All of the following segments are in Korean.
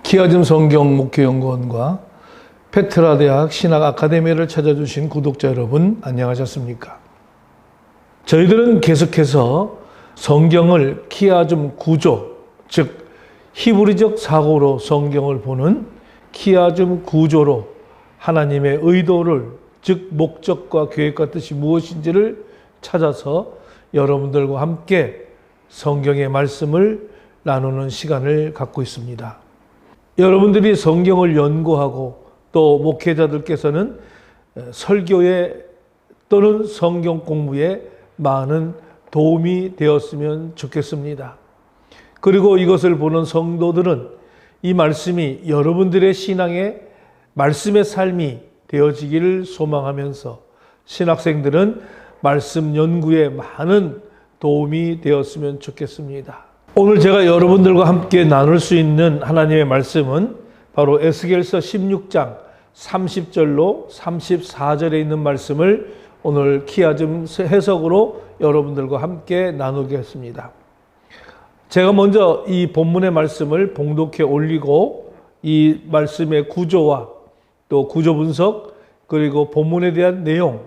키아즘 성경 목회연구원과 페트라 대학 신학 아카데미를 찾아주신 구독자 여러분, 안녕하셨습니까? 저희들은 계속해서 성경을 키아즘 구조, 즉 히브리적 사고로 성경을 보는 키아즘 구조로 하나님의 의도를, 즉 목적과 계획과 뜻이 무엇인지를 찾아서 여러분들과 함께 성경의 말씀을 나누는 시간을 갖고 있습니다. 여러분들이 성경을 연구하고 또 목회자들께서는 설교에 또는 성경 공부에 많은 도움이 되었으면 좋겠습니다. 그리고 이것을 보는 성도들은 이 말씀이 여러분들의 신앙의 말씀의 삶이 되어지기를 소망하면서 신학생들은 말씀 연구에 많은 도움이 되었으면 좋겠습니다. 오늘 제가 여러분들과 함께 나눌 수 있는 하나님의 말씀은 바로 에스겔서 16장 30절로 34절에 있는 말씀을 오늘 키아즘 해석으로 여러분들과 함께 나누겠습니다. 제가 먼저 이 본문의 말씀을 봉독해 올리고 이 말씀의 구조와 또 구조 분석 그리고 본문에 대한 내용,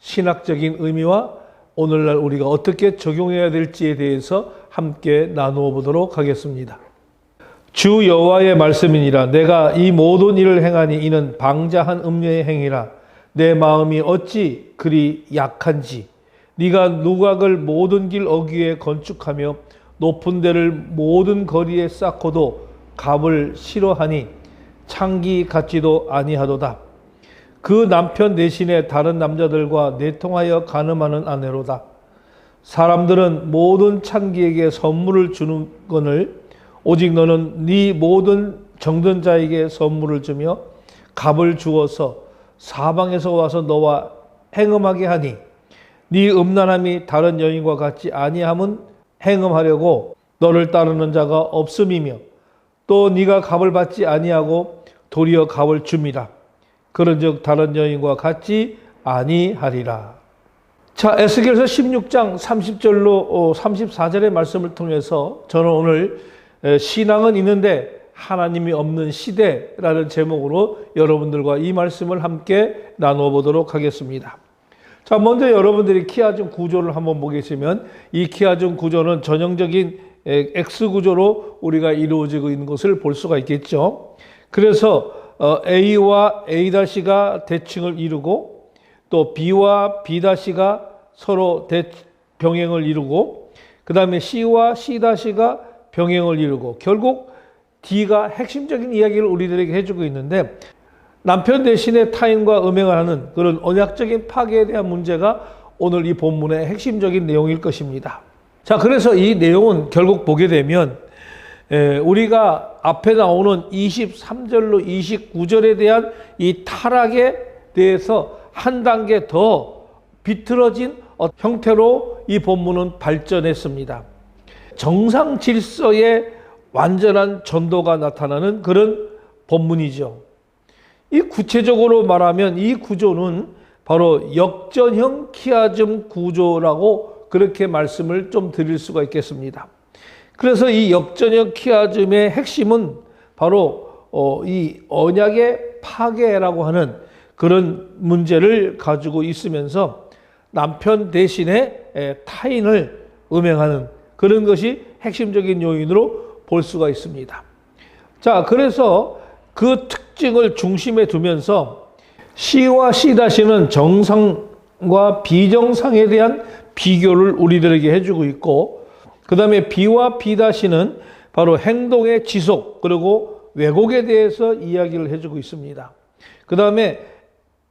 신학적인 의미와 오늘날 우리가 어떻게 적용해야 될지에 대해서 함께 나누어 보도록 하겠습니다. 주 여호와의 말씀이니라. 내가 이 모든 일을 행하니 이는 방자한 음녀의 행위라. 내 마음이 어찌 그리 약한지. 네가 누각을 모든 길 어귀에 건축하며 높은 데를 모든 거리에 쌓고도 값을 싫어하니 창기 같지도 아니하도다. 그 남편 대신에 다른 남자들과 내통하여 간음하는 아내로다. 사람들은 모든 창기에게 선물을 주는 거늘 오직 너는 네 모든 정든 자에게 선물을 주며 값을 주어서 사방에서 와서 너와 행음하게 하니 네 음란함이 다른 여인과 같지 아니함은 행음하려고 너를 따르는 자가 없음이며 또 네가 값을 받지 아니하고 도리어 값을 줌이라. 그런즉 다른 여인과 같지 아니하리라. 자, 에스겔서 16장 30절로 34절의 말씀을 통해서 저는 오늘 신앙은 있는데 하나님이 없는 시대라는 제목으로 여러분들과 이 말씀을 함께 나누어 보도록 하겠습니다. 자, 먼저 여러분들이 키아즘 구조를 한번 보시면 이 키아즘 구조는 전형적인 X 구조로 우리가 이루어지고 있는 것을 볼 수가 있겠죠. 그래서 A와 A-가 대칭을 이루고 또 B와 B-가 서로 병행을 이루고 그 다음에 C와 C-가 병행을 이루고 결국 D가 핵심적인 이야기를 우리들에게 해주고 있는데 남편 대신에 타인과 음행을 하는 그런 언약적인 파괴에 대한 문제가 오늘 이 본문의 핵심적인 내용일 것입니다. 자, 그래서 이 내용은 결국 보게 되면 우리가 앞에 나오는 23절로 29절에 대한 이 타락에 대해서 한 단계 더 비틀어진 형태로 이 본문은 발전했습니다. 정상 질서의 완전한 전도가 나타나는 그런 본문이죠. 이 구체적으로 말하면 이 구조는 바로 역전형 키아즘 구조라고 그렇게 말씀을 좀 드릴 수가 있겠습니다. 그래서 이 역전형 키아즘의 핵심은 바로 이 언약의 파괴라고 하는 그런 문제를 가지고 있으면서 남편 대신에 타인을 음행하는 그런 것이 핵심적인 요인으로 볼 수가 있습니다. 자, 그래서 그 특징을 중심에 두면서 C와 C-는 정상과 비정상에 대한 비교를 우리들에게 해주고 있고 그 다음에 B와 B-는 바로 행동의 지속 그리고 왜곡에 대해서 이야기를 해주고 있습니다. 그 다음에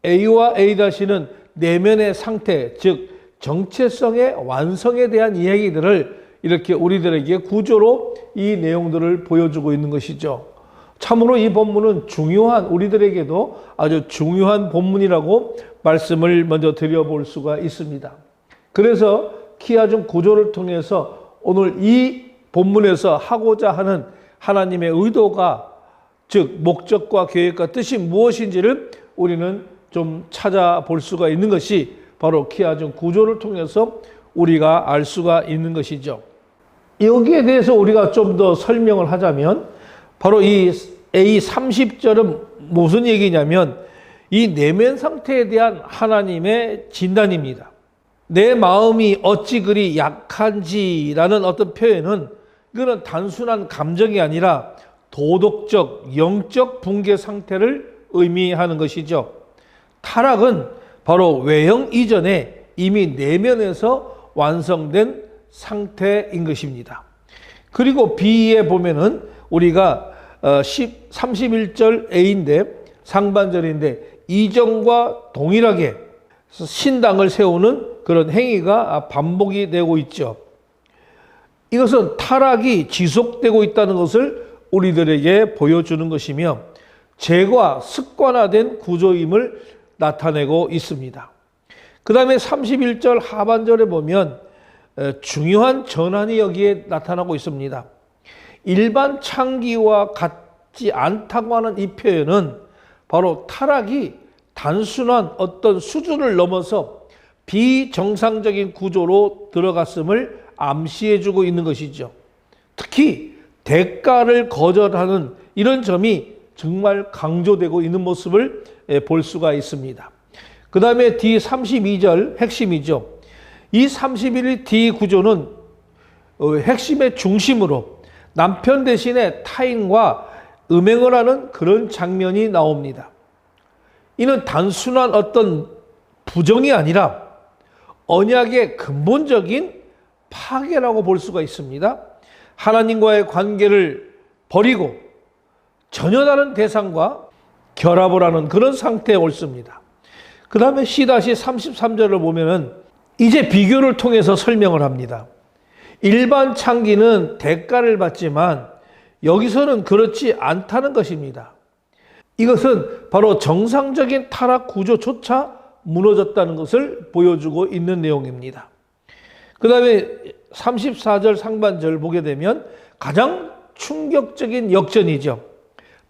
A와 A-는 내면의 상태, 즉 정체성의 완성에 대한 이야기들을 이렇게 우리들에게 구조로 이 내용들을 보여주고 있는 것이죠. 참으로 이 본문은 우리들에게도 아주 중요한 본문이라고 말씀을 먼저 드려볼 수가 있습니다. 그래서 키아즘 구조를 통해서 오늘 이 본문에서 하고자 하는 하나님의 의도가 즉 목적과 계획과 뜻이 무엇인지를 우리는 좀 찾아볼 수가 있는 것이 바로 키아즘 구조를 통해서 우리가 알 수가 있는 것이죠. 여기에 대해서 우리가 좀 더 설명을 하자면 바로 이 A 30절은 무슨 얘기냐면 이 내면 상태에 대한 하나님의 진단입니다. 내 마음이 어찌 그리 약한지라는 어떤 표현은 이거는 단순한 감정이 아니라 도덕적, 영적 붕괴 상태를 의미하는 것이죠. 타락은 바로 외형 이전에 이미 내면에서 완성된 상태인 것입니다. 그리고 B에 보면은 우리가 31절 A인데 상반절인데 이전과 동일하게 신당을 세우는 그런 행위가 반복이 되고 있죠. 이것은 타락이 지속되고 있다는 것을 우리들에게 보여주는 것이며 죄가 습관화된 구조임을 나타내고 있습니다. 그 다음에 31절 하반절에 보면 중요한 전환이 여기에 나타나고 있습니다. 일반 창기와 같지 않다고 하는 이 표현은 바로 타락이 단순한 어떤 수준을 넘어서 비정상적인 구조로 들어갔음을 암시해주고 있는 것이죠. 특히 대가를 거절하는 이런 점이 정말 강조되고 있는 모습을 볼 수가 있습니다. 그 다음에 D32절 핵심이죠. 이 31일 D 구조는 핵심의 중심으로 남편 대신에 타인과 음행을 하는 그런 장면이 나옵니다. 이는 단순한 어떤 부정이 아니라 언약의 근본적인 파괴라고 볼 수가 있습니다. 하나님과의 관계를 버리고 전혀 다른 대상과 결합을 하는 그런 상태에 옳습니다. 그 다음에 C-33절을 보면은 이제 비교를 통해서 설명을 합니다. 일반 창기는 대가를 받지만 여기서는 그렇지 않다는 것입니다. 이것은 바로 정상적인 타락 구조조차 무너졌다는 것을 보여주고 있는 내용입니다. 그 다음에 34절 상반절 보게 되면 가장 충격적인 역전이죠.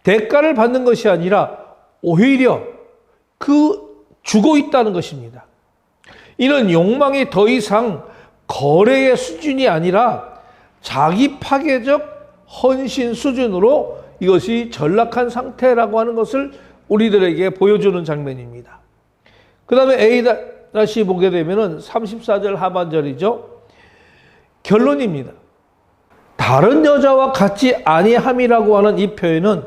대가를 받는 것이 아니라 오히려 주고 있다는 것입니다. 이는 욕망이 더 이상 거래의 수준이 아니라 자기 파괴적 헌신 수준으로 이것이 전락한 상태라고 하는 것을 우리들에게 보여주는 장면입니다. 그 다음에 A- 보게 되면 34절 하반절이죠. 결론입니다. 다른 여자와 같지 아니함이라고 하는 이 표현은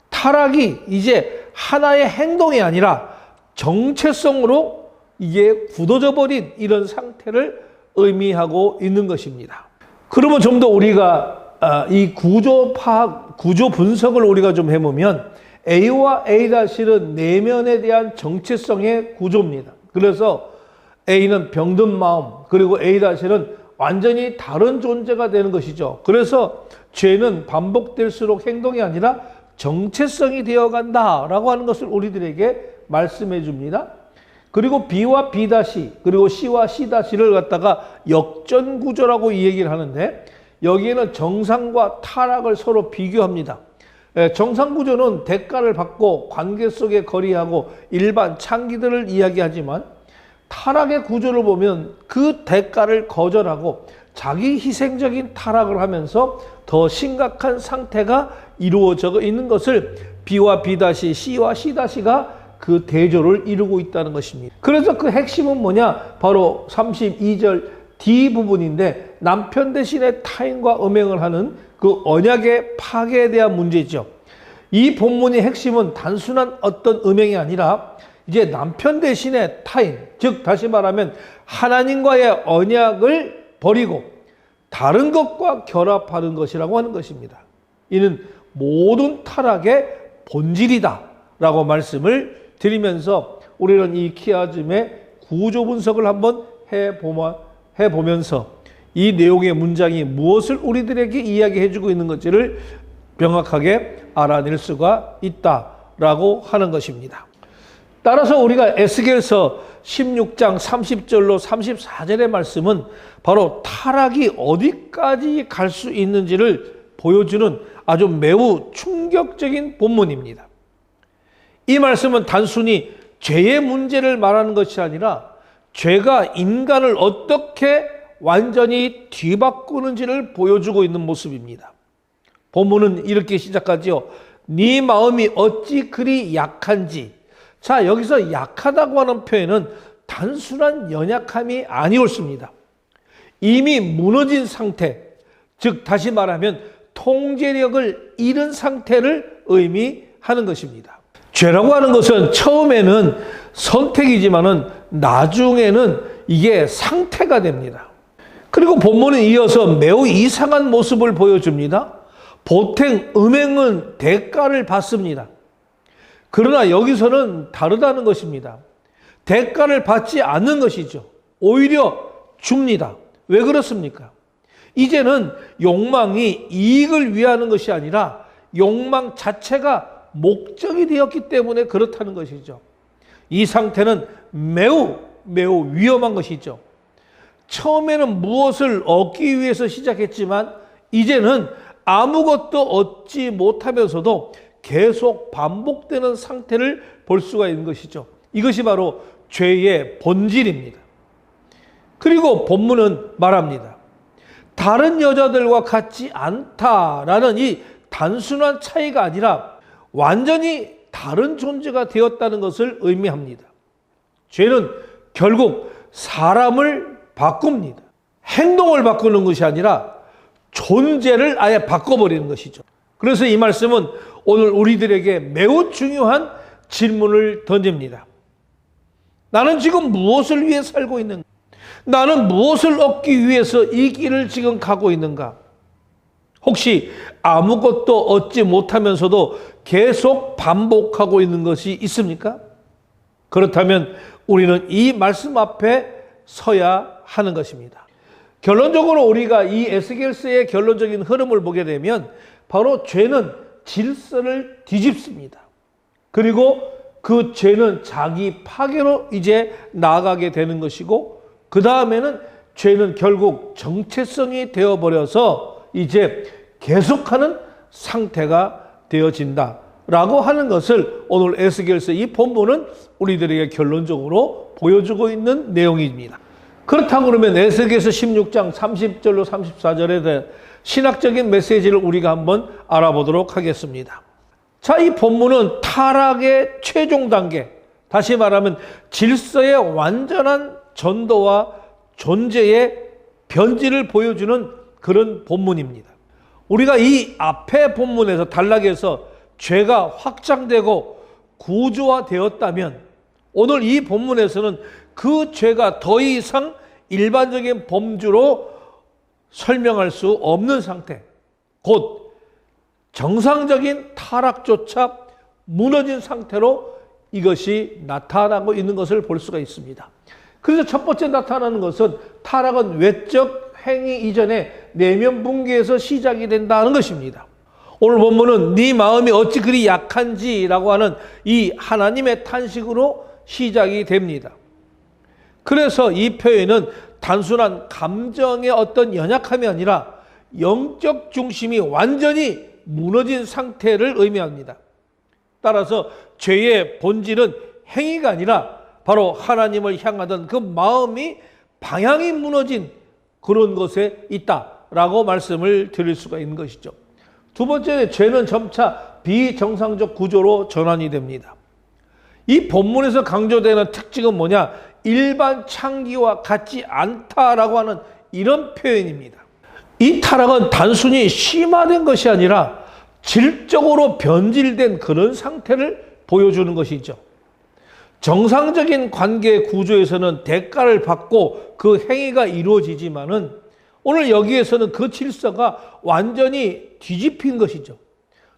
타락이 이제 하나의 행동이 아니라 정체성으로 이게 굳어져 버린 이런 상태를 의미하고 있는 것입니다. 그러면 좀 더 우리가 이 구조 분석을 우리가 좀 해보면 A와 A-는 내면에 대한 정체성의 구조입니다. 그래서 A는 병든 마음, 그리고 A-는 완전히 다른 존재가 되는 것이죠. 그래서 죄는 반복될수록 행동이 아니라 정체성이 되어간다라고 하는 것을 우리들에게 말씀해 줍니다. 그리고 B와 B- 그리고 C와 C-를 갖다가 역전구조라고 이 얘기를 하는데 여기에는 정상과 타락을 서로 비교합니다. 정상구조는 대가를 받고 관계 속에 거리하고 일반 창기들을 이야기하지만 타락의 구조를 보면 그 대가를 거절하고 자기 희생적인 타락을 하면서 더 심각한 상태가 이루어져 있는 것을 B와 B-, C와 C-가 그 대조를 이루고 있다는 것입니다. 그래서 그 핵심은 뭐냐? 바로 32절 D 부분인데 남편 대신에 타인과 음행을 하는 그 언약의 파괴에 대한 문제죠. 이 본문의 핵심은 단순한 어떤 음행이 아니라 이제 남편 대신에 타인, 즉 다시 말하면 하나님과의 언약을 버리고 다른 것과 결합하는 것이라고 하는 것입니다. 이는 모든 타락의 본질이다 라고 말씀을 드리면서 우리는 이 키아즘의 구조 분석을 한번 해보면서 이 내용의 문장이 무엇을 우리들에게 이야기해주고 있는 건지를 명확하게 알아낼 수가 있다라고 하는 것입니다. 따라서 우리가 에스겔서 16장 30절로 34절의 말씀은 바로 타락이 어디까지 갈 수 있는지를 보여주는 아주 매우 충격적인 본문입니다. 이 말씀은 단순히 죄의 문제를 말하는 것이 아니라 죄가 인간을 어떻게 완전히 뒤바꾸는지를 보여주고 있는 모습입니다. 본문은 이렇게 시작하지요. 네 마음이 어찌 그리 약한지. 자, 여기서 약하다고 하는 표현은 단순한 연약함이 아니었습니다. 이미 무너진 상태, 즉 다시 말하면 통제력을 잃은 상태를 의미하는 것입니다. 죄라고 하는 것은 처음에는 선택이지만은 나중에는 이게 상태가 됩니다. 그리고 본문은 이어서 매우 이상한 모습을 보여줍니다. 보통 음행은 대가를 받습니다. 그러나 여기서는 다르다는 것입니다. 대가를 받지 않는 것이죠. 오히려 줍니다. 왜 그렇습니까? 이제는 욕망이 이익을 위하는 것이 아니라 욕망 자체가 목적이 되었기 때문에 그렇다는 것이죠. 이 상태는 매우 위험한 것이죠. 처음에는 무엇을 얻기 위해서 시작했지만 이제는 아무것도 얻지 못하면서도 계속 반복되는 상태를 볼 수가 있는 것이죠. 이것이 바로 죄의 본질입니다. 그리고 본문은 말합니다. 다른 여자들과 같지 않다라는 이 단순한 차이가 아니라 완전히 다른 존재가 되었다는 것을 의미합니다. 죄는 결국 사람을 바꿉니다. 행동을 바꾸는 것이 아니라 존재를 아예 바꿔버리는 것이죠. 그래서 이 말씀은 오늘 우리들에게 매우 중요한 질문을 던집니다. 나는 지금 무엇을 위해 살고 있는가? 나는 무엇을 얻기 위해서 이 길을 지금 가고 있는가? 혹시 아무것도 얻지 못하면서도 계속 반복하고 있는 것이 있습니까? 그렇다면 우리는 이 말씀 앞에 서야 하는 것입니다. 결론적으로 우리가 이 에스겔서의 결론적인 흐름을 보게 되면 바로 죄는 질서를 뒤집습니다. 그리고 그 죄는 자기 파괴로 이제 나아가게 되는 것이고 그 다음에는 죄는 결국 정체성이 되어버려서 이제 계속하는 상태가 되어진다라고 하는 것을 오늘 에스겔서 이 본문은 우리들에게 결론적으로 보여주고 있는 내용입니다. 그렇다고 그러면 에스겔서 16장 30절로 34절에 대한 신학적인 메시지를 우리가 한번 알아보도록 하겠습니다. 자, 이 본문은 타락의 최종 단계, 다시 말하면 질서의 완전한 전도와 존재의 변질을 보여주는 그런 본문입니다. 우리가 이 앞의 본문에서 단락에서 죄가 확장되고 구조화되었다면 오늘 이 본문에서는 그 죄가 더 이상 일반적인 범주로 설명할 수 없는 상태, 곧 정상적인 타락조차 무너진 상태로 이것이 나타나고 있는 것을 볼 수가 있습니다. 그래서 첫 번째 나타나는 것은 타락은 외적 행위 이전에 내면 붕괴에서 시작이 된다는 것입니다. 오늘 본문은 네 마음이 어찌 그리 약한지라고 하는 이 하나님의 탄식으로 시작이 됩니다. 그래서 이 표현은 단순한 감정의 어떤 연약함이 아니라 영적 중심이 완전히 무너진 상태를 의미합니다. 따라서 죄의 본질은 행위가 아니라 바로 하나님을 향하던 그 마음이 방향이 무너진 그런 것에 있다라고 말씀을 드릴 수가 있는 것이죠. 두 번째, 죄는 점차 비정상적 구조로 전환이 됩니다. 이 본문에서 강조되는 특징은 뭐냐? 일반 창기와 같지 않다라고 하는 이런 표현입니다. 이 타락은 단순히 심화된 것이 아니라 질적으로 변질된 그런 상태를 보여주는 것이죠. 정상적인 관계 구조에서는 대가를 받고 그 행위가 이루어지지만은 오늘 여기에서는 그 질서가 완전히 뒤집힌 것이죠.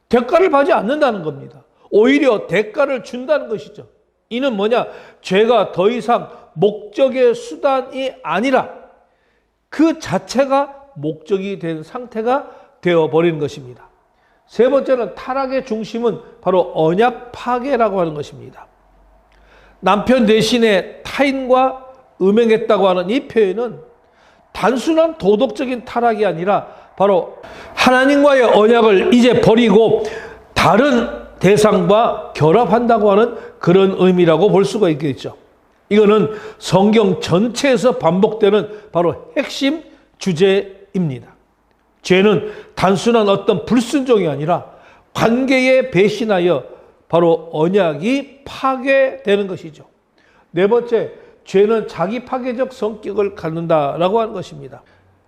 대가를 받지 않는다는 겁니다. 오히려 대가를 준다는 것이죠. 이는 뭐냐? 죄가 더 이상 목적의 수단이 아니라 그 자체가 목적이 된 상태가 되어버리는 것입니다. 세 번째는 타락의 중심은 바로 언약 파괴라고 하는 것입니다. 남편 대신에 타인과 음행했다고 하는 이 표현은 단순한 도덕적인 타락이 아니라 바로 하나님과의 언약을 이제 버리고 다른 대상과 결합한다고 하는 그런 의미라고 볼 수가 있겠죠. 이거는 성경 전체에서 반복되는 바로 핵심 주제입니다. 죄는 단순한 어떤 불순종이 아니라 관계에 배신하여 바로 언약이 파괴되는 것이죠. 네 번째, 죄는 자기 파괴적 성격을 갖는다라고 하는 것입니다.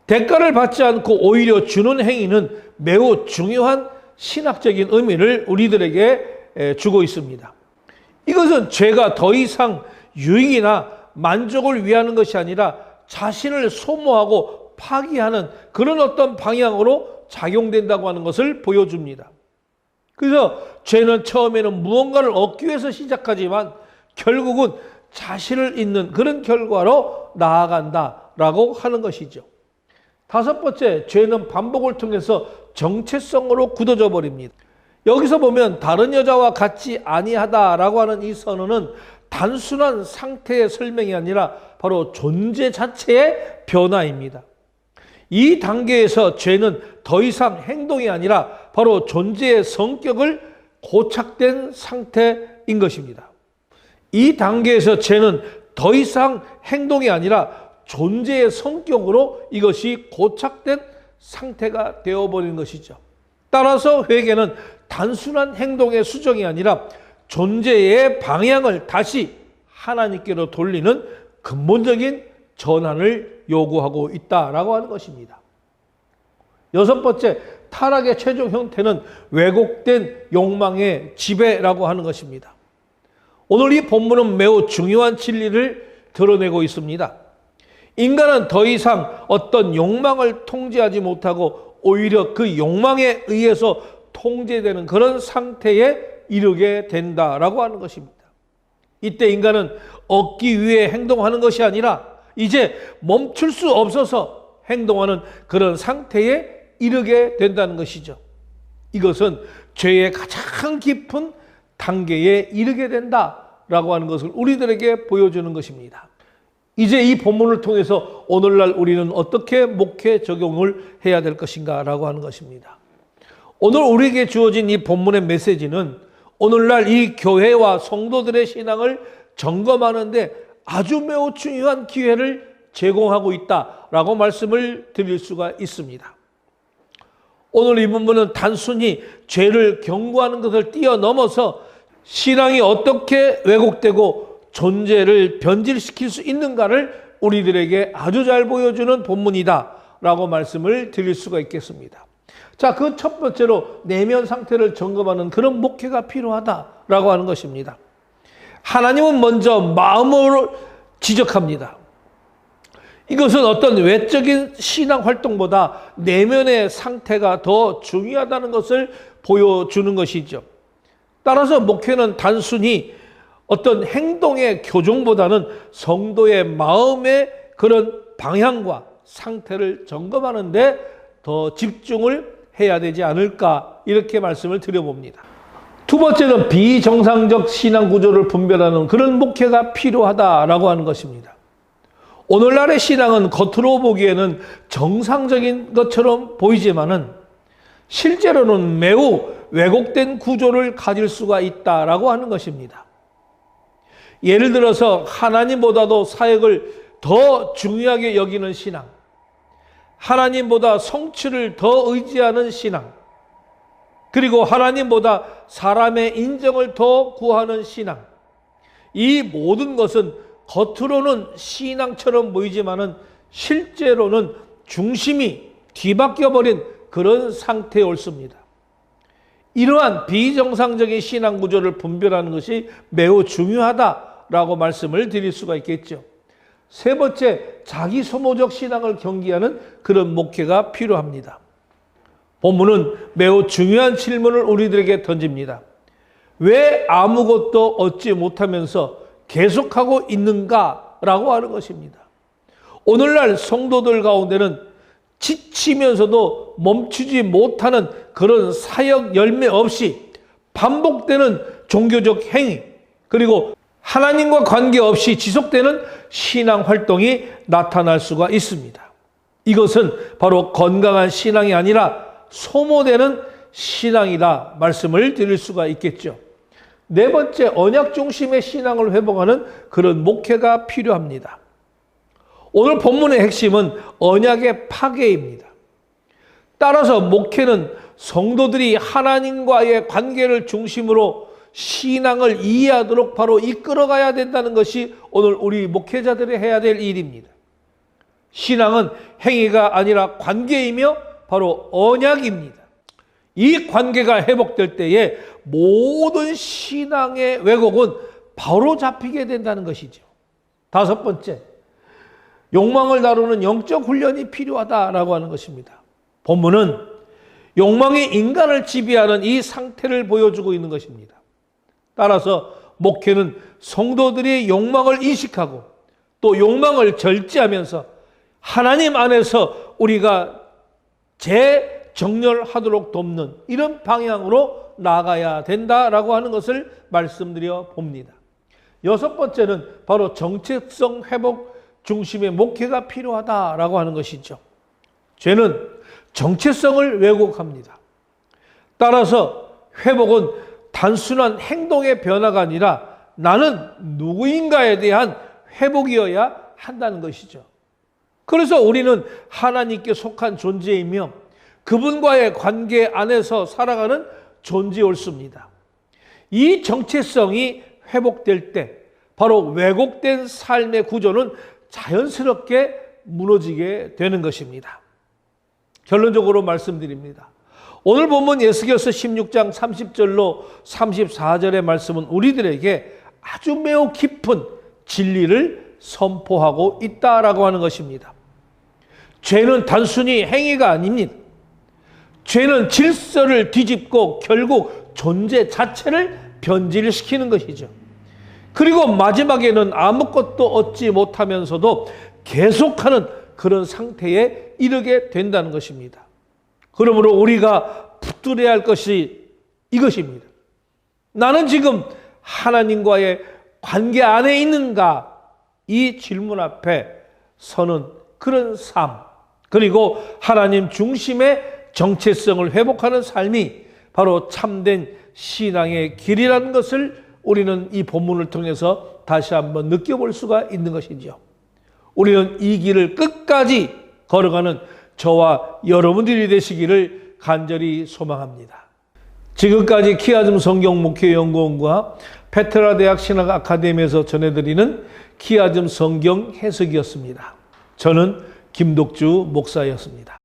대가를 받지 않고 오히려 주는 행위는 매우 중요한 신학적인 의미를 우리들에게 주고 있습니다. 이것은 죄가 더 이상 유익이나 만족을 위하는 것이 아니라 자신을 소모하고 파기하는 그런 어떤 방향으로 작용된다고 하는 것을 보여줍니다. 그래서 죄는 처음에는 무언가를 얻기 위해서 시작하지만 결국은 자신을 잇는 그런 결과로 나아간다라고 하는 것이죠. 다섯 번째, 죄는 반복을 통해서 정체성으로 굳어져 버립니다. 여기서 보면 다른 여자와 같이 아니하다라고 하는 이 선언은 단순한 상태의 설명이 아니라 바로 존재 자체의 변화입니다. 이 단계에서 죄는 더 이상 행동이 아니라 바로 존재의 성격을 고착된 상태인 것입니다. 이 단계에서 죄는 더 이상 행동이 아니라 존재의 성격으로 이것이 고착된 상태가 되어버리는 것이죠. 따라서 회개는 단순한 행동의 수정이 아니라 존재의 방향을 다시 하나님께로 돌리는 근본적인 전환을 요구하고 있다라고 하는 것입니다. 여섯 번째, 타락의 최종 형태는 왜곡된 욕망의 지배라고 하는 것입니다. 오늘 이 본문은 매우 중요한 진리를 드러내고 있습니다. 인간은 더 이상 어떤 욕망을 통제하지 못하고 오히려 그 욕망에 의해서 통제되는 그런 상태에 이르게 된다라고 하는 것입니다. 이때 인간은 얻기 위해 행동하는 것이 아니라 이제 멈출 수 없어서 행동하는 그런 상태에 이르게 된다는 것이죠. 이것은 죄의 가장 깊은 단계에 이르게 된다라고 하는 것을 우리들에게 보여주는 것입니다. 이제 이 본문을 통해서 오늘날 우리는 어떻게 목회 적용을 해야 될 것인가 라고 하는 것입니다. 오늘 우리에게 주어진 이 본문의 메시지는 오늘날 이 교회와 성도들의 신앙을 점검하는데 아주 매우 중요한 기회를 제공하고 있다라고 말씀을 드릴 수가 있습니다. 오늘 이 본문은 단순히 죄를 경고하는 것을 뛰어넘어서 신앙이 어떻게 왜곡되고 존재를 변질시킬 수 있는가를 우리들에게 아주 잘 보여주는 본문이다라고 말씀을 드릴 수가 있겠습니다. 자, 그 첫 번째로 내면 상태를 점검하는 그런 목회가 필요하다라고 하는 것입니다. 하나님은 먼저 마음으로 지적합니다. 이것은 어떤 외적인 신앙 활동보다 내면의 상태가 더 중요하다는 것을 보여주는 것이죠. 따라서 목회는 단순히 어떤 행동의 교정보다는 성도의 마음의 그런 방향과 상태를 점검하는 데 더 집중을 해야 되지 않을까 이렇게 말씀을 드려봅니다. 두 번째는 비정상적 신앙 구조를 분별하는 그런 목회가 필요하다라고 하는 것입니다. 오늘날의 신앙은 겉으로 보기에는 정상적인 것처럼 보이지만은 실제로는 매우 왜곡된 구조를 가질 수가 있다라고 하는 것입니다. 예를 들어서 하나님보다도 사역을 더 중요하게 여기는 신앙, 하나님보다 성취를 더 의지하는 신앙, 그리고 하나님보다 사람의 인정을 더 구하는 신앙, 이 모든 것은 겉으로는 신앙처럼 보이지만은 실제로는 중심이 뒤바뀌어버린 그런 상태에 옳습니다. 이러한 비정상적인 신앙 구조를 분별하는 것이 매우 중요하다라고 말씀을 드릴 수가 있겠죠. 세 번째, 자기 소모적 신앙을 경계하는 그런 목회가 필요합니다. 본문은 매우 중요한 질문을 우리들에게 던집니다. 왜 아무것도 얻지 못하면서 계속하고 있는가라고 하는 것입니다. 오늘날 성도들 가운데는 지치면서도 멈추지 못하는 그런 사역 열매 없이 반복되는 종교적 행위, 그리고 하나님과 관계없이 지속되는 신앙 활동이 나타날 수가 있습니다. 이것은 바로 건강한 신앙이 아니라 소모되는 신앙이다 말씀을 드릴 수가 있겠죠. 네 번째, 언약 중심의 신앙을 회복하는 그런 목회가 필요합니다. 오늘 본문의 핵심은 언약의 파괴입니다. 따라서 목회는 성도들이 하나님과의 관계를 중심으로 신앙을 이해하도록 바로 이끌어가야 된다는 것이 오늘 우리 목회자들이 해야 될 일입니다. 신앙은 행위가 아니라 관계이며 바로 언약입니다. 이 관계가 회복될 때에 모든 신앙의 왜곡은 바로 잡히게 된다는 것이죠. 다섯 번째, 욕망을 다루는 영적 훈련이 필요하다라고 하는 것입니다. 본문은 욕망이 인간을 지배하는 이 상태를 보여주고 있는 것입니다. 따라서 목회는 성도들이 욕망을 인식하고 또 욕망을 절제하면서 하나님 안에서 우리가 재정렬하도록 돕는 이런 방향으로 나아가야 된다라고 하는 것을 말씀드려 봅니다. 여섯 번째는 바로 정체성 회복 중심의 목회가 필요하다라고 하는 것이죠. 죄는 정체성을 왜곡합니다. 따라서 회복은 단순한 행동의 변화가 아니라 나는 누구인가에 대한 회복이어야 한다는 것이죠. 그래서 우리는 하나님께 속한 존재이며 그분과의 관계 안에서 살아가는 존재에 옳습니다. 이 정체성이 회복될 때 바로 왜곡된 삶의 구조는 자연스럽게 무너지게 되는 것입니다. 결론적으로 말씀드립니다. 오늘 본문 에스겔서 16장 30절로 34절의 말씀은 우리들에게 아주 매우 깊은 진리를 선포하고 있다라고 하는 것입니다. 죄는 단순히 행위가 아닙니다. 죄는 질서를 뒤집고 결국 존재 자체를 변질시키는 것이죠. 그리고 마지막에는 아무것도 얻지 못하면서도 계속하는 그런 상태에 이르게 된다는 것입니다. 그러므로 우리가 붙들어야 할 것이 이것입니다. 나는 지금 하나님과의 관계 안에 있는가? 이 질문 앞에 서는 그런 삶, 그리고 하나님 중심의 정체성을 회복하는 삶이 바로 참된 신앙의 길이라는 것을 우리는 이 본문을 통해서 다시 한번 느껴볼 수가 있는 것이죠. 우리는 이 길을 끝까지 걸어가는 저와 여러분들이 되시기를 간절히 소망합니다. 지금까지 키아즘 성경목회연구원과 페트라 대학 신학 아카데미에서 전해드리는 키아즘 성경 해석이었습니다. 저는 김덕주 목사였습니다.